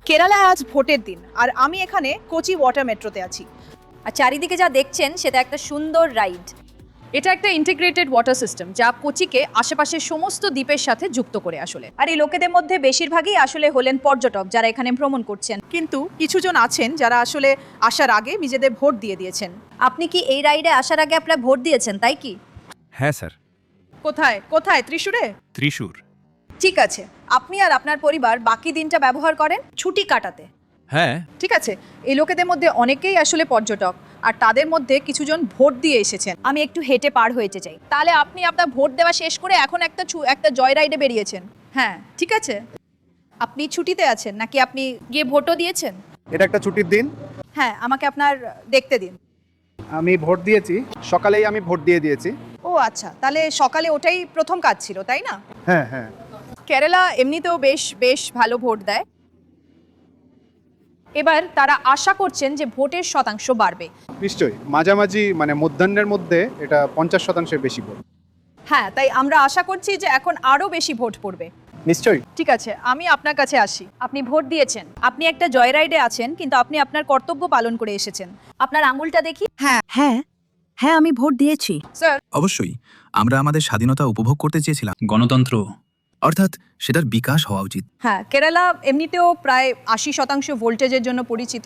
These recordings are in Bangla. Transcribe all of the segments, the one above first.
কেরালায় আজ ভোটের দিন আর আমি এখানে কোচি ওয়াটার মেট্রোতে আছি। আর চারিদিকে যা দেখছেন সেটা একটা সুন্দর রাইড। এটা একটা ইন্টিগ্রেটেড ওয়াটার সিস্টেম যা কোচিকে আশেপাশের সমস্ত দ্বীপের সাথে যুক্ত করে আসলে। আর এই লোকেদের মধ্যে বেশিরভাগই আসলে হলেন পর্যটক যারা এখানে ভ্রমণ করছেন। কিন্তু কিছুজন আছেন যারা আসলে আসার আগে নিজেদের ভোট দিয়ে দিয়েছেন। আপনি কি এই রাইডে আসার আগে আপনার ভোট দিয়েছেন, তাই কি? হ্যাঁ স্যার। কোথায় কোথায়? ত্রিশূরে? ত্রিশূর। ঠিক আছে, আপনি আর আপনার পরিবার বাকি দিনটা ব্যবহার করেন ছুটি কাটাতে। হ্যাঁ। ঠিক আছে, এই লোকেদের মধ্যে অনেকেই আসলে পর্যটক আর তাদের মধ্যে কিছুজন ভোট দিয়ে এসেছেন। আমি একটু হেঁটে পার হয়েতে চাই। তাহলে আপনি আপনার ভোট দেওয়া শেষ করে এখন একটা জয় রাইডে বেরিয়েছেন। হ্যাঁ ঠিক আছে, আপনি ছুটিতে আছেন নাকি আপনি গিয়ে ভোটও দিয়েছেন? এটা একটা ছুটির দিন। হ্যাঁ, আমাকে আপনার দেখতে দিন। আমি ভোট দিয়েছি, সকালেই আমি ভোট দিয়ে দিয়েছি। ও আচ্ছা, তাহলে সকালে ওটাই প্রথম কাজ ছিল, তাই না? হ্যাঁ হ্যাঁ। কেরালা এমনিতেও বেশ বেশ ভালো ভোট দেয়। এবার তারা আশা করছেন যে ভোটের শতাংশ বাড়বে। নিশ্চয়ই মাঝামাঝি মানে মধ্যাহ্নের মধ্যে এটা 50% বেশি ভোট। হ্যাঁ, তাই আমরা আশা করছি যে এখন আরো বেশি ভোট পড়বে। নিশ্চয়ই। ঠিক আছে, আমি আপনার কাছে আসি। আপনি ভোট দিয়েছেন, আপনি একটা জয় রাইডে আছেন, কিন্তু আপনি আপনার কর্তব্য পালন করে এসেছেন। আপনার আঙুলটা দেখি। হ্যাঁ হ্যাঁ আমি ভোট দিয়েছি। স্যার, অবশ্যই আমরা আমাদের স্বাধীনতা উপভোগ করতে চেয়েছিলাম, গণতন্ত্র অর্থাৎ সেটার বিকাশ হওয়া উচিত। হ্যাঁ, কেরালা এমনিতেও প্রায় 80% ভোল্টেজের জন্য পরিচিত।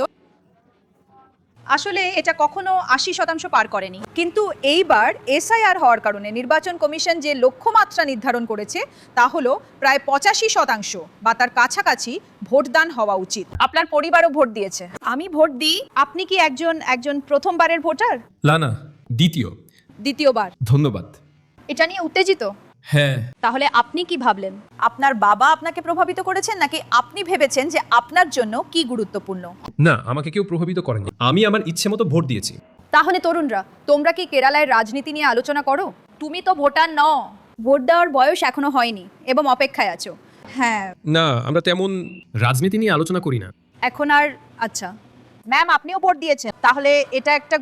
আসলে এটা কখনো 80% পার করেনি, কিন্তু এইবার এসআইআর হওয়ার কারণে নির্বাচন কমিশন যে লক্ষ্যমাত্রা নির্ধারণ করেছে তা হলো প্রায় 85% বা তার কাছাকাছি ভোটদান হওয়া উচিত। আপনার পরিবারও ভোট দিয়েছে। আমি ভোট দিই। আপনি কি একজন প্রথমবারের ভোটার? লানা দ্বিতীয়বার? ধন্যবাদ। এটা নিয়ে উত্তেজিত? হ্যাঁ, তাহলে আপনি কি ভাবলেন? আপনার বাবা আপনাকে প্রভাবিত করেছেন নাকি আপনি ভেবেছেন যে আপনার জন্য কি গুরুত্বপূর্ণ? না, আমাকে কেউ প্রভাবিত করেনি, আমি আমার ইচ্ছে মতো ভোট দিয়েছি। তাহলে তরুণরা, তোমরা কি কেরালায় রাজনীতি নিয়ে আলোচনা করো? তুমি তো ভোটার নও, ভোট দেওয়ার বয়স এখনো হয়নি এবং অপেক্ষায় আছো। হ্যাঁ, না, আমরা তেমন রাজনীতি নিয়ে আলোচনা করি না। এখন আর আচ্ছা। ম্যাম, আপনিও ভোট দিয়েছেন, তাহলে এটা একটা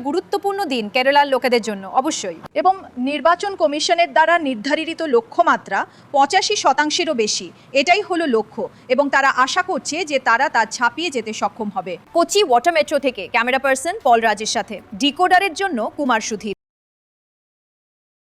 গুরুত্বপূর্ণ দিন কেরালার লোকেদের জন্য অবশ্যই। এবং নির্বাচন কমিশনের দ্বারা নির্ধারিত লক্ষ্যমাত্রা 85%-এরও বেশি, এটাই হলো লক্ষ্য এবং তারা আশা করছে যে তারা তা ছাপিয়ে যেতে সক্ষম হবে। কোচি ওয়াটার মেট্রো থেকে ক্যামেরা পার্সন পল রাজের সাথে ডিকোডারের জন্য কুমার সুধীর।